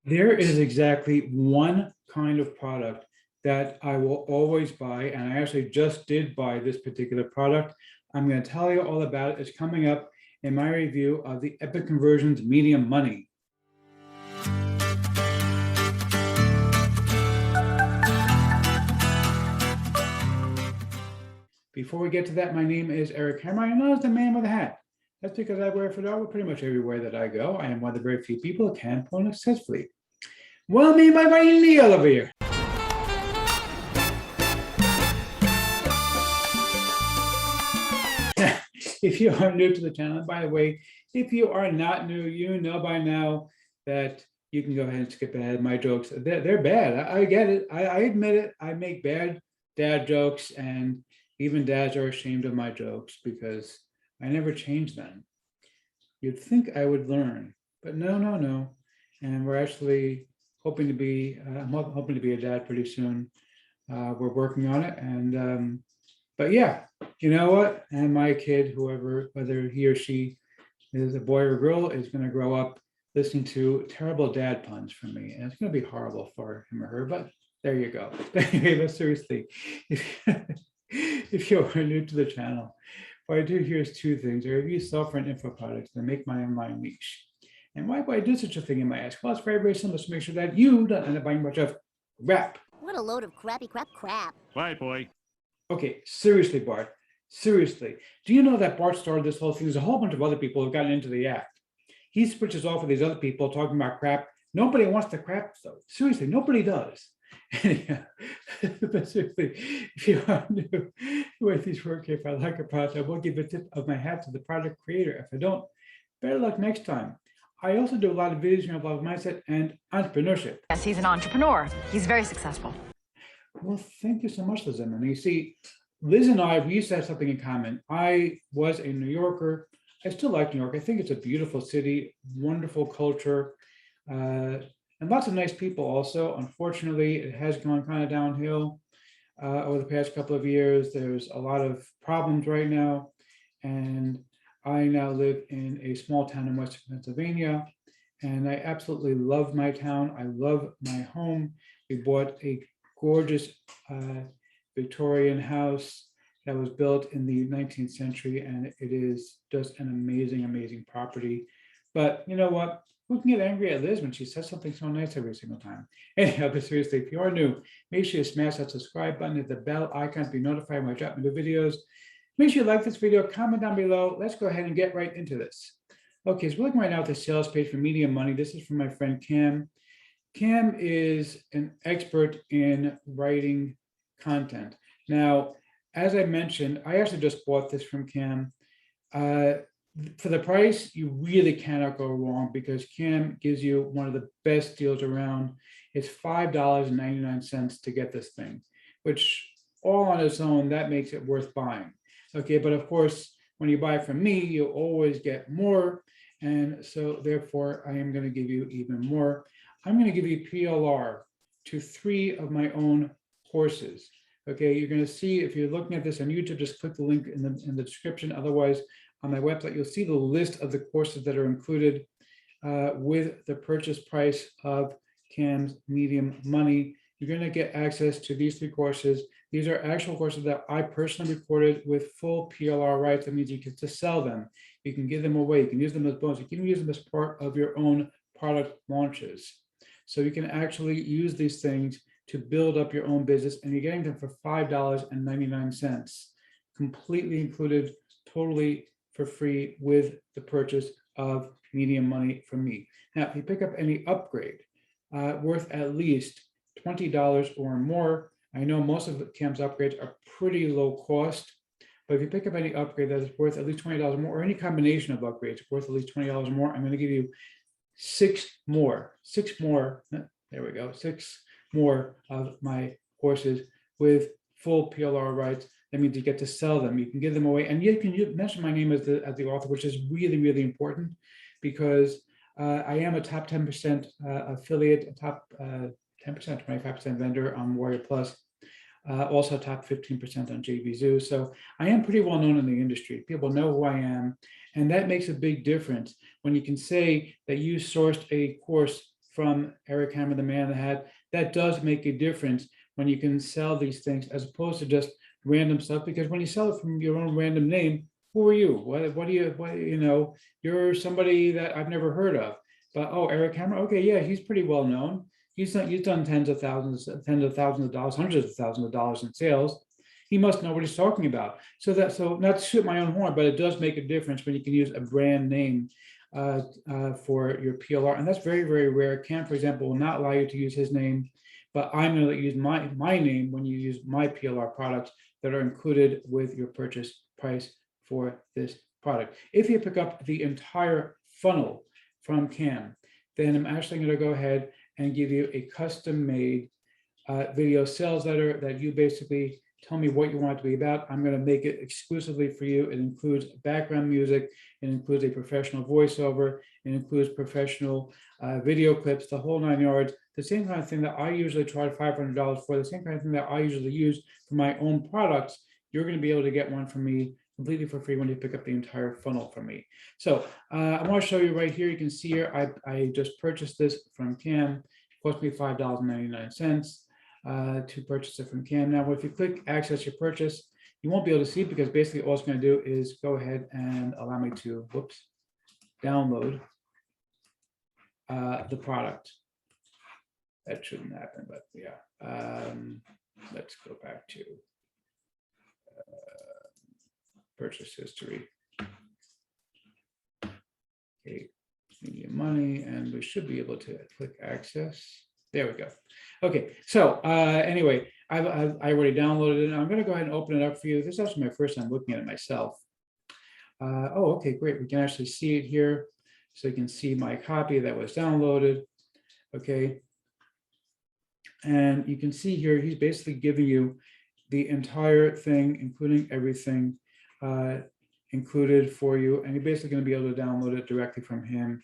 There is exactly one kind of product that I will always buy, and I actually just did buy this particular product. I'm going to tell you all about it. It's coming up in my review of the Epic Conversions Medium Money. Before we get to that, my name is Eric Hammer. I'm known as the man with a hat. That's because I wear a fedora pretty much everywhere that I go. I am one of the very few people who can phone successfully. Well, me, my buddy in the elevator. If you are new to the channel, and by the way, if you are not new, you know by now that you can go ahead and skip ahead. My jokes, they're bad. I get it. I admit it. I make bad dad jokes, and even dads are ashamed of my jokes because I never change them. You'd think I would learn, but no. And we're actually hoping to be, I'm hoping to be a dad pretty soon. We're working on it, and but yeah, you know what? And my kid, whoever, whether he or she is a boy or a girl, is going to grow up listening to terrible dad puns from me, and it's going to be horrible for him or her. But there you go. Anyway, but seriously, if you are new to the channel, what I do here is two things. I review software and info products and make my online niche. And why would I do such a thing, you might ask? Well, it's very simple, to make sure that you don't end up buying much of crap. What a load of crappy crap. Bye, boy. Okay, seriously, Bart. Seriously. Do you know that Bart started this whole thing? There's a whole bunch of other people who've gotten into the act. He switches off with these other people talking about crap. Nobody wants the crap, though. Seriously, nobody does. But seriously, if you are new to the way these work, if I like a product, I will give a tip of my hat to the product creator. If I don't, better luck next time. I also do a lot of videos about mindset and entrepreneurship. Yes, he's an entrepreneur. He's very successful. Well, thank you so much, Liz. And you see, Liz and I, we used to have something in common. I was a New Yorker. I still like New York. I think it's a beautiful city, wonderful culture, and lots of nice people also. Unfortunately, it has gone kind of downhill over the past couple of years. There's a lot of problems right now. And I now live in a small town in Western Pennsylvania, and I absolutely love my town. I love my home. We bought a gorgeous Victorian house that was built in the 19th century, and it is just an amazing property. But you know what? Who can get angry at Liz when she says something so nice every single time? Anyhow, but seriously, if you are new, make sure you smash that subscribe button, hit the bell icon to be notified when I drop new videos. Make sure you like this video, comment down below. Let's go ahead and get right into this. Okay, so we're looking right now at the sales page for Medium Money. This is from my friend Cam. Cam is an expert in writing content. Now, as I mentioned, I actually just bought this from Cam. For the price, you really cannot go wrong because Cam gives you one of the best deals around. It's $5.99 to get this thing, which all on its own, that makes it worth buying. Okay, but of course, when you buy from me, you always get more. And so therefore, I am going to give you even more. I'm going to give you PLR to 3 of my own courses. Okay, you're going to see, if you're looking at this on YouTube, just click the link in the description. Otherwise, on my website, you'll see the list of the courses that are included with the purchase price of Cam's Medium Money. You're going to get access to these 3 courses. These are actual courses that I personally recorded with full PLR rights. That means you can just sell them. You can give them away. You can use them as bonus. You can use them as part of your own product launches. So you can actually use these things to build up your own business, and you're getting them for $5.99, completely included, totally for free with the purchase of Medium Money from me. Now, if you pick up any upgrade worth at least $20 or more, I know most of Cam's upgrades are pretty low cost, but if you pick up any upgrade that is worth at least $20 or more, or any combination of upgrades worth at least $20 or more, I'm going to give you 6 more. There we go. 6 more of my courses with full PLR rights. That means you get to sell them. You can give them away, and you can mention my name as the author, which is really important because I am a top 10% affiliate, a top 10%, 25% vendor on Warrior Plus. Also top 15% on JVZoo. So I am pretty well known in the industry. People know who I am. And that makes a big difference when you can say that you sourced a course from Eric Hammer, the man in the hat. That does make a difference when you can sell these things as opposed to just random stuff, because when you sell it from your own random name, who are you? What do you know, you're somebody that I've never heard of. But oh, Eric Hammer, okay, yeah, he's pretty well known. He's done tens of thousands of dollars, hundreds of thousands of dollars in sales. He must know what he's talking about. So not to shoot my own horn, but it does make a difference when you can use a brand name for your PLR, and that's very, very rare. Cam, for example, will not allow you to use his name, but I'm going to let you use my name when you use my PLR products that are included with your purchase price for this product. If you pick up the entire funnel from Cam, then I'm actually going to go ahead and give you a custom-made video sales letter that you basically tell me what you want it to be about. I'm going to make it exclusively for you. It includes background music. It includes a professional voiceover. It includes professional video clips, the whole 9 yards. The same kind of thing that I usually charge $500 for, the same kind of thing that I usually use for my own products. You're going to be able to get one from me completely for free when you pick up the entire funnel from me. So I want to show you right here. You can see here, I just purchased this from Cam. It cost me $5.99 to purchase it from Cam. Now, if you click access your purchase, you won't be able to see it because basically all it's going to do is go ahead and allow me to, download the product. That shouldn't happen, but yeah. Let's go back to purchase history. Okay, media money, and we should be able to click access. There we go. Okay, so anyway, I already downloaded it. I'm going to go ahead and open it up for you. This is actually my first time looking at it myself. Oh, okay, great. We can actually see it here. So you can see my copy that was downloaded. Okay. And you can see here, he's basically giving you the entire thing, including everything included for you. And you're basically going to be able to download it directly from him.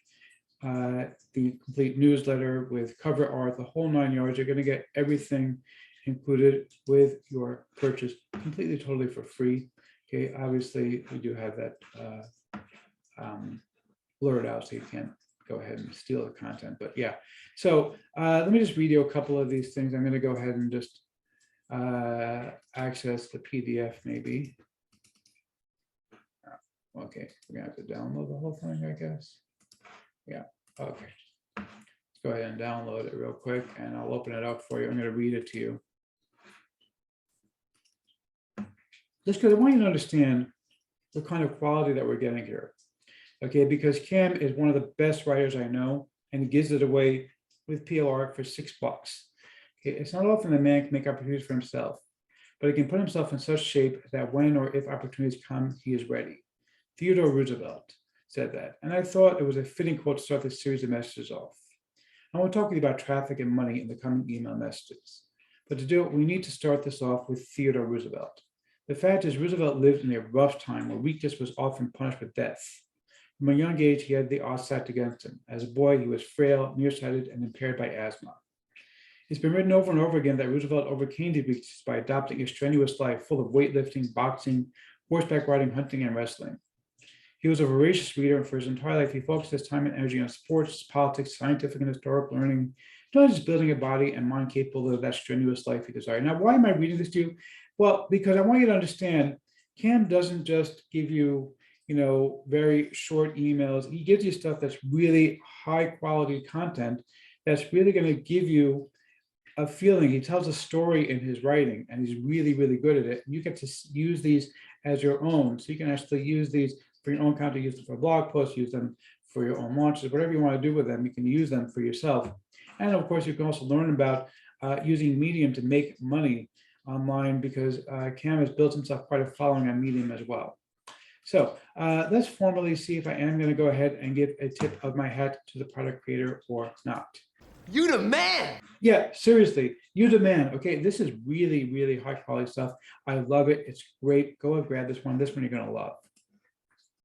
The complete newsletter with cover art, the whole 9 yards. You're going to get everything included with your purchase completely, totally for free. Okay, obviously we do have that blurred out so you can't go ahead and steal the content, but yeah. So let me just read you a couple of these things. I'm going to go ahead and just access the PDF maybe. Okay, we're gonna have to download the whole thing, I guess. Yeah, okay. Let's go ahead and download it real quick and I'll open it up for you. I'm going to read it to you. Just because I want you to understand the kind of quality that we're getting here. Okay, because Cam is one of the best writers I know, and he gives it away with PLR for $6. Okay, it's not often a man can make opportunities for himself, but he can put himself in such shape that when or if opportunities come, he is ready. Theodore Roosevelt said that, and I thought it was a fitting quote to start this series of messages off. I want to talk to you about traffic and money in the coming email messages, but to do it, we need to start this off with Theodore Roosevelt. The fact is, Roosevelt lived in a rough time where weakness was often punished with death. From a young age, he had the odds stacked against him. As a boy, he was frail, nearsighted, and impaired by asthma. It's been written over and over again that Roosevelt overcame these weaknesses by adopting a strenuous life full of weightlifting, boxing, horseback riding, hunting, and wrestling. He was a voracious reader, and for his entire life, he focused his time and energy on sports, politics, scientific and historic learning, not just building a body and mind capable of that strenuous life he desired. Now, why am I reading this to you? Well, because I want you to understand, Cam doesn't just give you, very short emails. He gives you stuff that's really high quality content that's really going to give you a feeling. He tells a story in his writing, and he's really, really good at it. And you get to use these as your own. So you can actually use these for your own content, use them for blog posts, use them for your own launches, whatever you want to do with them, you can use them for yourself. And of course, you can also learn about using Medium to make money online, because Cam has built himself quite a following on Medium as well. So let's formally see if I am going to go ahead and give a tip of my hat to the product creator or not. You the man. Yeah, seriously, you the man. Okay, this is really, really high quality stuff. I love it. It's great. Go and grab this one. This one you're going to love.